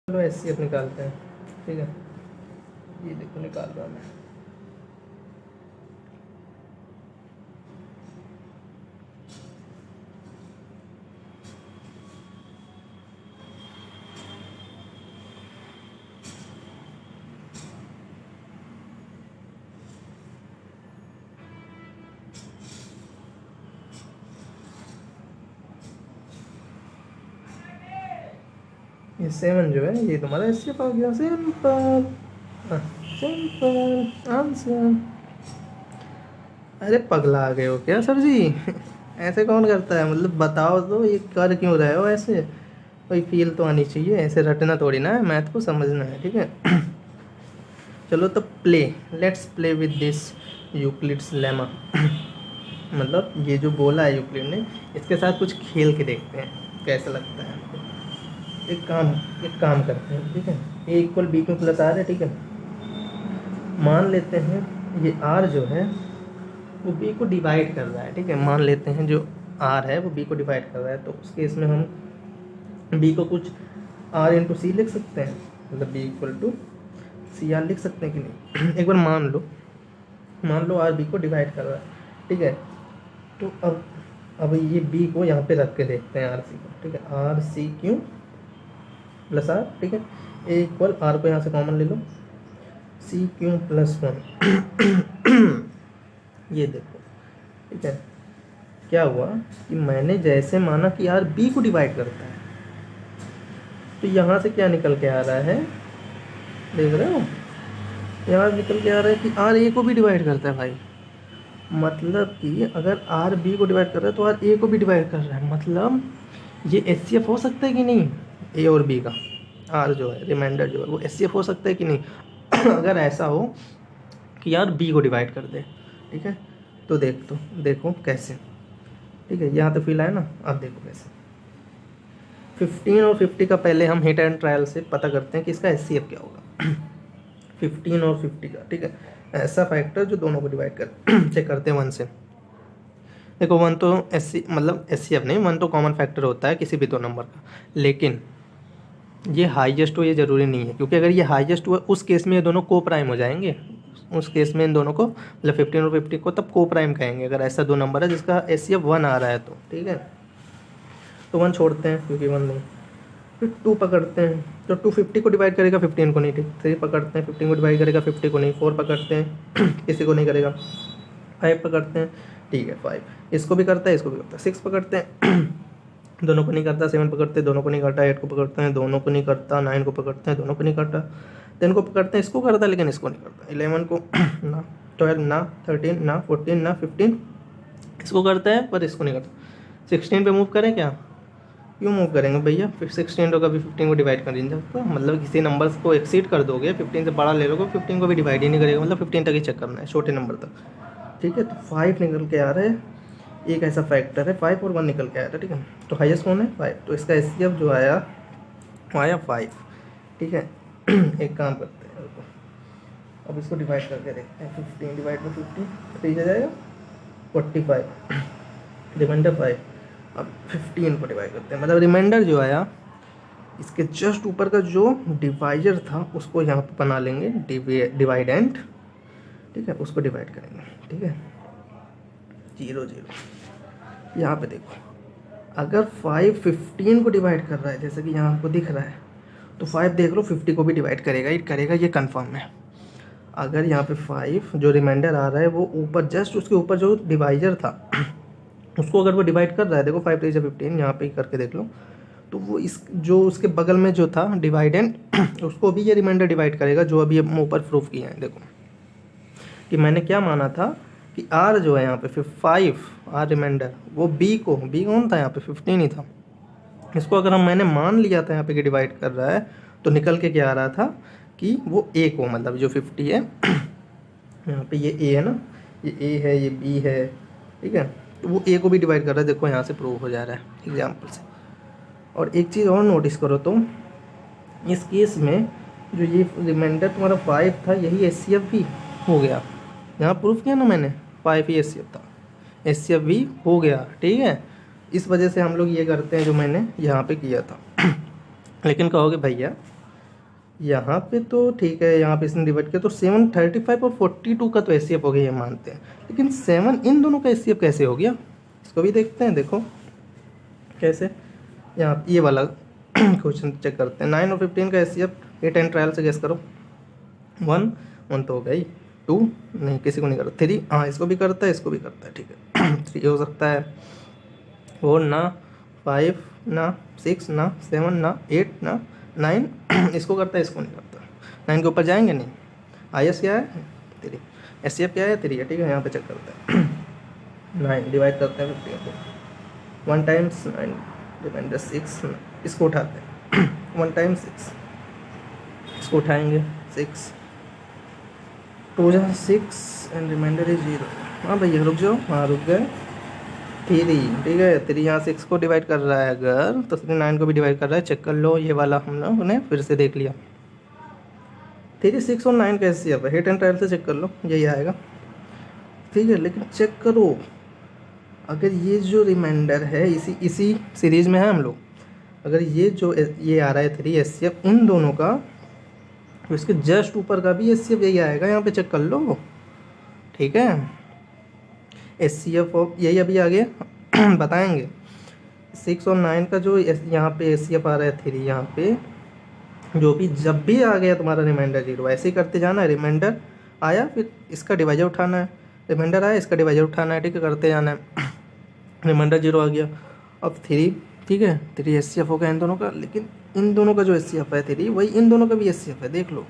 चलो एचसीएफ निकालते हैं। ठीक है, ये देखो निकाल रहा मैं। ये 7 जो है ये तुम्हारा एचसीएफ आ गया। Simple simple answer. अरे पगला आ गए हो क्या सर जी? ऐसे कौन करता है? मतलब बताओ तो, ये कर क्यों रहे हो ऐसे? कोई फील तो आनी चाहिए, ऐसे रटना थोड़ी ना है, मैथ को समझना है। ठीक है चलो तो play, let's play with this Euclid's lemma. मतलब ये जो बोला है यूक्लिड ने, इसके साथ कुछ खेल के देखते हैं कैसा लगता है हमको। एक काम करते हैं। ठीक है, A equal B Q plus R है। ठीक है, मान लेते हैं ये आर जो है वो बी को डिवाइड कर रहा है। ठीक है, मान लेते हैं जो आर है वो बी को डिवाइड कर रहा है, तो उस केस में हम बी को कुछ आर इंटू सी लिख सकते हैं, मतलब b equal to c r लिख सकते हैं कि नहीं? एक बार मान लो आर बी को डिवाइड कर रहा है। ठीक है, तो अब ये बी को यहाँ पे रख के देखते हैं आर सी को। ठीक है, R C Q plus R. ठीक है, ए इक्वल आर को यहाँ से कॉमन ले लो, सी क्यू प्लस 1। ये देखो। ठीक है, क्या हुआ कि मैंने जैसे माना कि आर बी को डिवाइड करता है, तो यहाँ से क्या निकल के आ रहा है, देख रहे हो? यहाँ निकल के आ रहा है कि आर ए को भी डिवाइड करता है भाई। मतलब कि अगर आर बी को डिवाइड कर रहा है तो आर ए को भी डिवाइड कर रहा है। मतलब ये एचसीएफ हो सकता है कि नहीं? ए और बी का आर जो है, रिमाइंडर जो है, वो एचसीएफ हो सकता है कि नहीं? अगर ऐसा हो कि यार बी को डिवाइड कर दे। ठीक है, तो देखो कैसे। ठीक है, यहाँ तो फिल है ना, अब देखो कैसे। 15 और 50 का पहले हम हिट एंड ट्रायल से पता करते हैं कि इसका एचसीएफ क्या होगा। 15 और 50 का। ठीक है, ऐसा फैक्टर जो दोनों को डिवाइड कर चेक करते हैं 1 से। देखो 1 तो मतलब एचसीएफ नहीं, 1 तो कॉमन फैक्टर होता है किसी भी दो नंबर का, लेकिन ये हाईएस्ट हो ये ज़रूरी नहीं है, क्योंकि अगर ये हाईएस्ट हुआ उस केस में ये दोनों को प्राइम हो जाएंगे। उस केस में इन दोनों को, मतलब 15 और 50 को तब को प्राइम कहेंगे, अगर ऐसा दो नंबर है जिसका एचसीएफ 1 आ रहा है तो। ठीक है, तो 1 छोड़ते हैं क्योंकि 1 नहीं। फिर 2 पकड़ते हैं, तो 2 50 को डिवाइड करेगा, 15 को नहीं। ठीक, 3 पकड़ते हैं, 15 को डिवाइड करेगा, 50 को नहीं। 4 पकड़ते हैं, किसी को नहीं करेगा। 5 पकड़ते हैं, ठीक है 5 इसको भी करता है, इसको भी करता है। 6 पकड़ते हैं, दोनों को नहीं करता। 7 पकड़ते हैं, दोनों को नहीं करता। 8 को पकड़ते हैं, दोनों को नहीं करता। 9 को पकड़ते हैं, दोनों को नहीं करता। 10 को पकड़ते हैं, इसको करता है लेकिन इसको नहीं करता। 11 को ना, 12 ना, 13 ना, 14 ना, 15 इसको करता है पर इसको नहीं करता। 16 पे मूव करें क्या? क्यों मूव करेंगे भैया? फिर 16 तो कभी 15 को डिवाइड कर नहीं सकता। मतलब किसी नंबर्स को एक्सीड कर दोगे, 15 से बड़ा ले लोगे, 15 को भी डिवाइड ही नहीं करेगा। मतलब 15 तक ही चेक करना है, छोटे नंबर तक। ठीक है, तो 5 निकल के आ रहा है। एक ऐसा फैक्टर है 5 और 1 निकल के आया था। ठीक है, तो हाईएस्ट कौन है? 5। तो इसका एचसीएफ जो आया वो आया 5। ठीक है, एक काम करते हैं, रुको, अब इसको डिवाइड करके देखते हैं। 15 डिवाइड बाई 50 3 आ जाएगा, 45 रिमाइंडर 5। अब 15 को डिवाइड करते हैं, मतलब रिमाइंडर जो आया इसके जस्ट ऊपर का जो डिवाइजर था उसको यहाँ पे बना लेंगे डिवाइडेंट। ठीक है, उसको डिवाइड करेंगे। ठीक है, 0 0। यहाँ पे देखो, अगर 5 15 को डिवाइड कर रहा है जैसे कि यहाँ आपको दिख रहा है, तो 5 देख लो 50 को भी डिवाइड करेगा, ये कंफर्म है। अगर यहाँ पे 5 जो रिमाइंडर आ रहा है वो ऊपर जस्ट उसके ऊपर जो डिवाइजर था उसको अगर वो डिवाइड कर रहा है, देखो 5 3 15 यहाँ पे ही करके देख लो, तो वो इस जो उसके बगल में जो था डिवाइडेंट उसको भी ये रिमाइंडर डिवाइड करेगा, जो अभी हम ऊपर प्रूफ किया है। देखो कि मैंने क्या माना था कि आर जो है यहाँ पे 5 आर रिमाइंडर, वो बी कौन था यहाँ पे? 15 ही था। इसको अगर मैंने मान लिया था यहाँ पे कि डिवाइड कर रहा है, तो निकल के क्या आ रहा था कि वो ए को, मतलब जो 50 है यहाँ पे ये ए है ना, ये ए है, ये बी है। ठीक है, तो वो ए को भी डिवाइड कर रहा है। देखो यहाँ से प्रूव हो जा रहा है एग्जाम्पल से। और एक चीज़ और नोटिस करो तो, इस केस में जो ये रिमाइंडर तुम्हारा 5 था, यही एचसीएफ भी हो गया। यहाँ प्रूफ किया ना मैंने, 5 ही एचसीएफ था, एचसीएफ भी हो गया। ठीक है, इस वजह से हम लोग ये करते हैं जो मैंने यहाँ पे किया था। लेकिन कहोगे भैया यहाँ पे तो ठीक है, यहाँ पे इसने डिवाइड किया तो 735 और 42 का तो एस हो गया, ये मानते हैं, लेकिन 7 इन दोनों का एस कैसे हो गया, इसको भी देखते हैं। देखो कैसे, यहाँ ये वाला क्वेश्चन चेक करते हैं। 9 और 15 का एस ये 10 ट्रायल से गेस करो। 1 तो हो गई, 2 नहीं, किसी को नहीं करता। 3 हाँ इसको भी करता है, इसको भी करता है, ठीक है। 3 हो सकता है, 4 ना, 5 ना, 6 ना, 7 ना, 8 ना, 9 इसको करता है, इसको नहीं करता। 9 के ऊपर जाएंगे नहीं। आई एस क्या है, 3। एस क्या है, 3 है, ठीक है। यहाँ पे चेक करते हैं। 9 डिवाइड करते हैं 15 को, 1 टाइम्स 9 रिमाइंडर 6, इसको उठाते हैं। 1 टाइम्स 6, इसको उठाएंगे 6, 2 जा 6 एंड रिमाइंडर इज 0। हाँ भैया रुक जाओ, हाँ रुक गए। 3, ठीक है। 3 यहाँ 6 को डिवाइड कर रहा है अगर, तो 3 9 को भी डिवाइड कर रहा है, चेक कर लो। ये वाला हम लोग ने फिर से देख लिया। 3 6 और 9 कैसे है, हिट एंड ट्रायल से चेक कर लो, यही आएगा, ठीक है। लेकिन चेक करो, अगर ये जो रिमाइंडर है इसी सीरीज में है हम लोग, अगर ये जो ये आ रहा है 3 एस इन दोनों का, तो इसके जस्ट ऊपर का भी एस यही आएगा, यहाँ पे चेक कर लो, ठीक है। एस सी एफ ऑफ यही अभी आगे बताएंगे। 6 और 9 का जो यहाँ पे एस सी एफ आ रहा है 3, यहाँ पे जो भी जब भी आ गया तुम्हारा रिमाइंडर 0, ऐसे ही करते जाना है। रिमाइंडर आया फिर इसका डिवाइजर उठाना है, रिमाइंडर आया इसका डिवाइजर उठाना है, ठीक है, करते जाना है। रिमाइंडर 0 आ गया, अब 3, ठीक है। 3 एस सी एफ होगा इन दोनों का, लेकिन इन दोनों का जो एस सी एफ है 3, वही इन दोनों का भी एस सी एफ है, देख लो।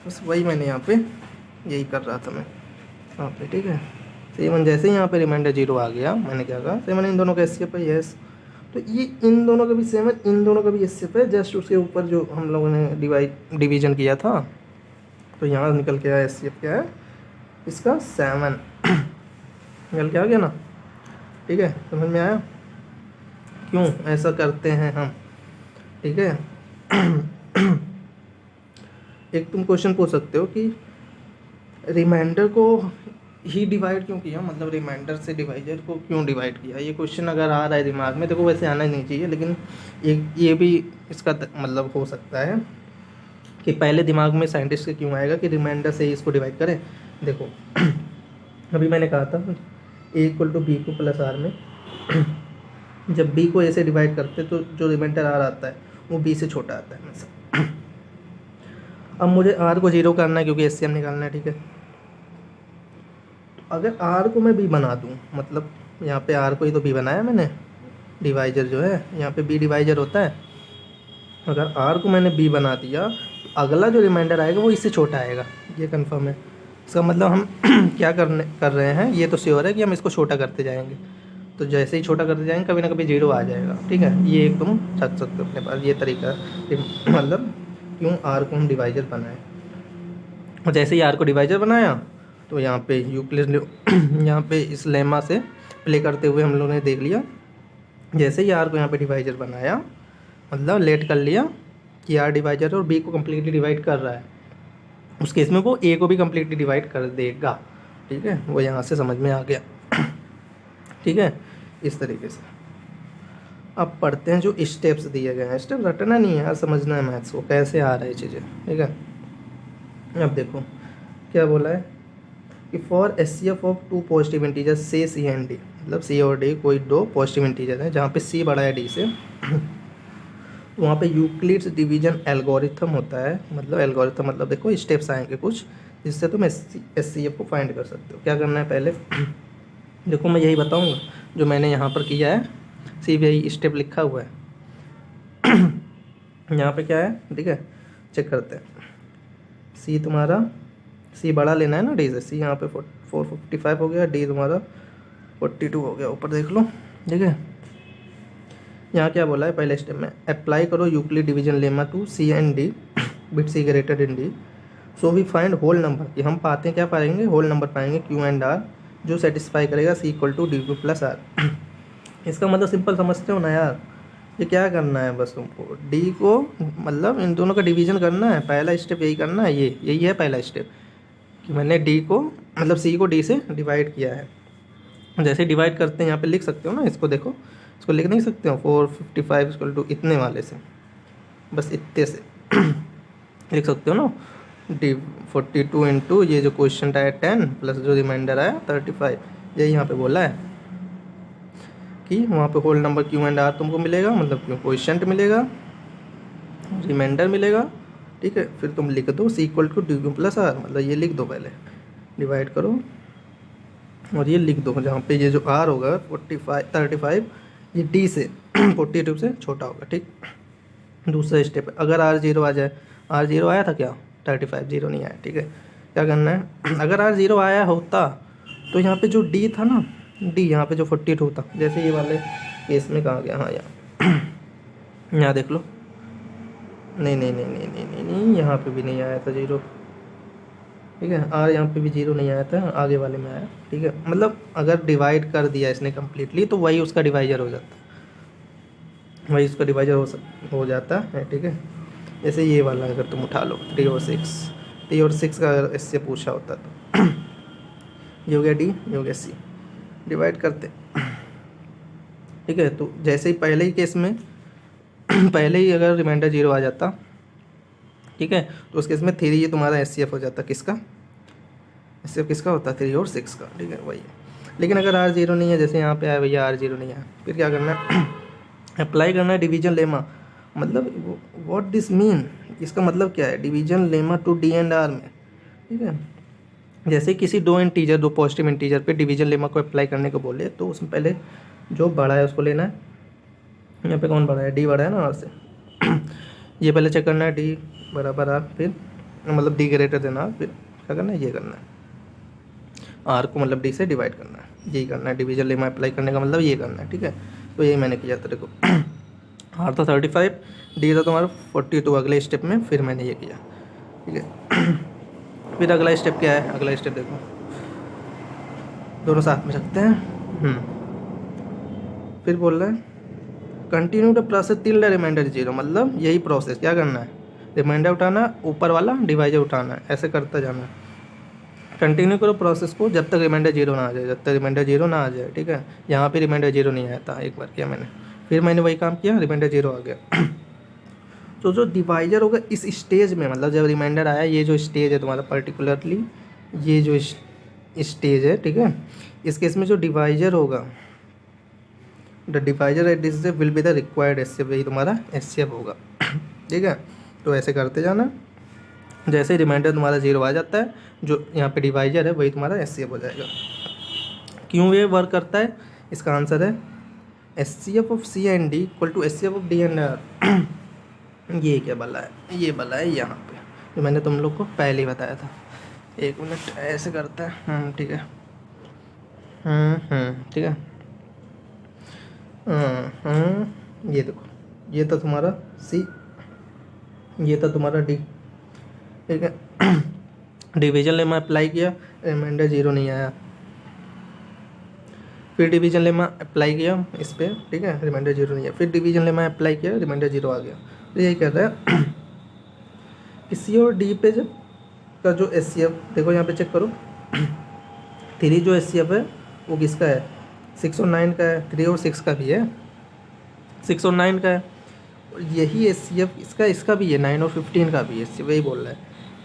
बस वही मैंने यहाँ पे यही कर रहा था मैं यहाँ पे, ठीक है। 7 जैसे ही यहाँ पे रिमाइंडर 0 आ गया, मैंने क्या कहा, 7 इन दोनों का एस सी एफ है, यस। तो ये इन दोनों का भी 7 इन दोनों का भी एस सी एफ है, जस्ट उसके ऊपर जो हम लोगों ने डिवीजन किया था, तो यहाँ निकल के आया एस सी एफ क्या है इसका, 7 निकल के आ गया ना, ठीक है। समझ में आया क्यों ऐसा करते हैं हम, ठीक है। एक तुम क्वेश्चन पूछ सकते हो कि रिमाइंडर को ही डिवाइड क्यों किया, मतलब रिमाइंडर से डिवाइजर को क्यों डिवाइड किया। ये क्वेश्चन अगर आ रहा है दिमाग में, देखो वैसे आना नहीं चाहिए, लेकिन ये भी इसका मतलब हो सकता है कि पहले दिमाग में साइंटिस्ट के क्यों आएगा कि रिमाइंडर से ही इसको डिवाइड करें। देखो अभी मैंने कहा था a = b को प्लस r में जब b को a से डिवाइड करते तो जो रिमाइंडर r आता है वो b से छोटा आता है हमेशा। अब मुझे r को 0 करना है क्योंकि एचसीएम निकालना है, ठीक है। अगर r को मैं b बना दूँ, मतलब यहाँ पे r को ही तो b बनाया मैंने, डिवाइजर जो है यहाँ पे b डिवाइजर होता है। अगर r को मैंने b बना दिया तो अगला जो रिमाइंडर आएगा वो इससे छोटा आएगा, ये कंफर्म है। इसका मतलब हम क्या कर रहे हैं, ये तो श्योर है कि हम इसको छोटा करते जाएंगे, तो जैसे ही छोटा करते जाएंगे कभी ना कभी 0 आ जाएगा, ठीक है। ये एक तुम रख सकते हो अपने पास, ये तरीका है मतलब क्यों r को हम डिवाइजर बनाएं। और जैसे ही r को डिवाइजर बनाया तो यहाँ पे यूक्लिड यहाँ पे इस लेमा से प्ले करते हुए हम लोगों ने देख लिया, जैसे ही r को यहाँ पे डिवाइजर बनाया, मतलब लेट कर लिया कि r डिवाइजर और b को कम्प्लीटली डिवाइड कर रहा है, उस केस में वो a को भी कम्प्लीटली डिवाइड कर देगा, ठीक है। वो यहाँ से समझ में आ गया, ठीक है, इस तरीके से। अब पढ़ते हैं जो स्टेप्स दिए गए हैं। स्टेप रटना नहीं है, समझना है मैथ्स को, कैसे आ रहा है चीज़ें, ठीक है। अब देखो क्या बोला है कि for S C F of 2 positive integer से सी एंड डी, मतलब सी और डी कोई 2 पॉजिटिव इंटीजर हैं जहाँ पे सी बड़ा है डी से, तो वहाँ पे यूक्लिड्स डिवीजन एल्गोरिथम होता है। मतलब एल्गोरिथम मतलब देखो स्टेप्स आएंगे कुछ, जिससे तुम एस सी एफ को फाइंड कर सकते हो। क्या करना है पहले देखो, मैं यही बताऊँगा जो मैंने यहाँ पर किया है, सी भी यही स्टेप लिखा हुआ है। यहाँ पे क्या है, ठीक है, चेक करते हैं। सी तुम्हारा, सी बड़ा लेना है ना डी से, सी यहाँ पे 455 हो गया, डी तुम्हारा 42 हो गया, ऊपर देख लो, ठीक है। यहाँ क्या बोला है पहले स्टेप में, अप्लाई करो Euclid division lemma to C and D with C greater than D, so we find whole number, कि हम पाते हैं क्या पाएंगे, होल नंबर पाएंगे क्यू एंड आर जो सेटिस्फाई करेगा C equal to D Q plus R. इसका मतलब सिंपल समझते हो ना यार, ये क्या करना है बस तुमको, डी को मतलब इन दोनों का डिवीजन करना है, पहला स्टेप यही करना है, यही है पहला स्टेप कि मैंने डी को मतलब सी को डी से डिवाइड किया है। जैसे डिवाइड करते हैं यहाँ पे लिख सकते हो ना, इसको देखो, इसको लिख नहीं सकते हो 455 इक्वल टू इतने वाले से, बस इतने से लिख सकते हो ना, डी 42 इंटू ये जो क्वेश्चन आया 10 प्लस जो रिमाइंडर आया 35, यही यहाँ पे बोला है कि वहाँ पे whole number q and r तुमको मिलेगा, मतलब क्यों क्वेश्चन मिलेगा, रिमाइंडर मिलेगा, ठीक है। फिर तुम लिख दो C equal to D Q plus R, मतलब ये लिख दो, पहले डिवाइड करो और ये लिख दो, जहाँ पे ये जो आर होगा 35 ये डी से 42 से छोटा होगा, ठीक। दूसरा स्टेप है, अगर आर जीरो आ जाए, आर जीरो आया था क्या, 35 जीरो नहीं आया, ठीक है। क्या करना है, अगर आर जीरो आया होता तो यहाँ पे जो डी था ना, डी यहाँ पे जो 42 था, जैसे ये वाले केस में कहाँ गया, हाँ यहाँ देख लो, नहीं नहीं नहीं नहीं नहीं नहीं नहीं, यहाँ पे भी नहीं आया था जीरो, ठीक है। आर यहाँ पे भी जीरो नहीं आया था, आगे वाले में आया, ठीक है। मतलब अगर डिवाइड कर दिया इसने कम्प्लीटली तो वही उसका डिवाइजर हो जाता है, वही उसका डिवाइजर हो जाता है, ठीक है। जैसे ये वाला अगर तुम उठा लो 3 और 6 का अगर इससे पूछा होता तो ये हो गया डी, ये हो गया सी, डिवाइड करते, ठीक है। तो जैसे ही पहले ही केस में पहले ही अगर रिमाइंडर जीरो आ जाता, ठीक है, तो उस केस में 3 ये तुम्हारा एचसीएफ हो जाता, किसका एचसीएफ किसका होता, 3 और 6 का, ठीक है, वही है। लेकिन अगर आर जीरो नहीं है, जैसे यहाँ पे आया भैया आर जीरो नहीं है, फिर क्या करना है अप्लाई करना है डिवीजन लेमा, मतलब व्हाट दिस मीन, इसका मतलब क्या है, division lemma to d and r में, ठीक है। जैसे किसी दो पॉजिटिव इंटीजर पे डिवीजन लेमा को अप्लाई करने को बोले तो उसमें पहले जो बड़ा है उसको लेना है, यहाँ पे कौन बड़ा है, डी बड़ा है ना आर से ये पहले चेक करना है, डी बराबर आर, फिर मतलब डी ग्रेटर देन आर, फिर क्या करना है, ये करना है, आर को मतलब डी से डिवाइड करना है, यही करना है, डिवीजन लेमा अप्लाई करने का मतलब ये करना है, ठीक है। तो यही मैंने किया था, देखो आर था 35, डी था तुम्हारा 42 अगले स्टेप में, फिर मैंने ये किया, ठीक है। फिर अगला स्टेप क्या है, अगला स्टेप देखो, दोनों साथ में रखते हैं, फिर बोल रहा है continue the process till the remainder zero, मतलब यही प्रोसेस, क्या करना है, रिमाइंडर उठाना, ऊपर वाला डिवाइजर उठाना है, ऐसे करता जाना है। कंटिन्यू करो प्रोसेस को जब तक रिमाइंडर जीरो ना आ जाए, जब तक रिमाइंडर जीरो ना आ जाए, ठीक है। यहाँ पे रिमाइंडर जीरो नहीं आया था, एक बार किया मैंने, फिर मैंने वही काम किया, रिमाइंडर जीरो आ गया तो जो डिवाइजर होगा इस स्टेज में, मतलब जब रिमाइंडर आया, ये जो स्टेज है तुम्हारा पर्टिकुलरली, ये जो स्टेज है, ठीक है, इस केस में जो डिवाइजर होगा, the divisor at this will be the required HCF, यही तुम्हारा एचसीएफ होगा, ठीक है। तो ऐसे करते जाना, जैसे रिमाइंडर तुम्हारा जीरो आ जाता है, जो यहाँ पे डिवाइजर है वही तुम्हारा एचसीएफ हो जाएगा। क्यों ये वर्क करता है, इसका आंसर है HCF of c and d equal to HCF of d and r. ये क्या बला है, ये बला है यहाँ पे, जो मैंने तुम लोग को पहले ही बताया था। एक मिनट, ऐसे करता है, ठीक है, ठीक है, ये देखो, ये था तुम्हारा सी, ये था तुम्हारा डी, ठीक है। डिवीजन लेमा अप्लाई किया, रिमाइंडर जीरो नहीं आया, फिर डिवीजन लेमा अप्लाई किया इस पर, ठीक है, रिमाइंडर जीरो नहीं आया, फिर डिवीजन लेमा अप्लाई किया, रिमाइंडर जीरो आ गया। तो यही कह रहा है कि सी और डी पे जब का जो एचसीएफ, देखो यहाँ पे चेक करो 3 जो एचसीएफ है वो किसका है, 6 और 9 का है, 3 और 6 का भी है, 6 और 9 का है, और यही एचसीएफ इसका भी है, 9 और 15 का भी है। वही बोल रहा है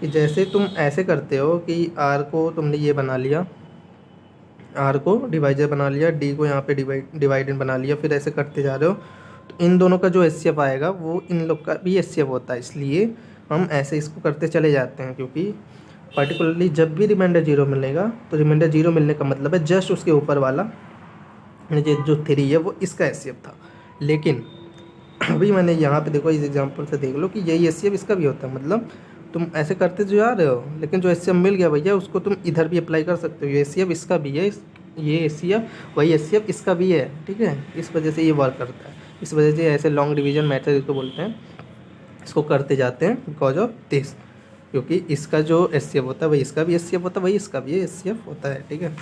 कि जैसे तुम ऐसे करते हो कि आर को तुमने ये बना लिया, आर को डिवाइजर बना लिया, डी को यहाँ पे डिवाइडेड बना लिया, फिर ऐसे करते जा रहे हो, तो इन दोनों का जो एचसीएफ आएगा वो इन लोग का भी एचसीएफ होता है, इसलिए हम ऐसे इसको करते चले जाते हैं। क्योंकि पर्टिकुलरली जब भी रिमाइंडर जीरो मिलेगा तो रिमाइंडर जीरो मिलने का मतलब है जस्ट उसके ऊपर वाला जो 3 है वो इसका एचसीएफ था। लेकिन अभी मैंने यहाँ पे देखो, इस एग्जांपल से देख लो कि यही एचसीएफ इसका भी होता है, मतलब तुम ऐसे करते जो जा रहे हो, लेकिन जो एचसीएफ मिल गया भैया उसको तुम इधर भी अप्लाई कर सकते हो। ये एचसीएफ इसका भी है, ये एचसीएफ वही एचसीएफ इसका भी है, ठीक है। इस वजह से ये वर्क करता है, इस वजह से ऐसे लॉन्ग डिवीजन मेथड इसको बोलते हैं, इसको करते जाते हैं बिकॉज ऑफ दिस, क्योंकि इसका जो एचसीएफ होता है वही इसका भी एचसीएफ होता है, वही इसका भी एचसीएफ होता है, ठीक है।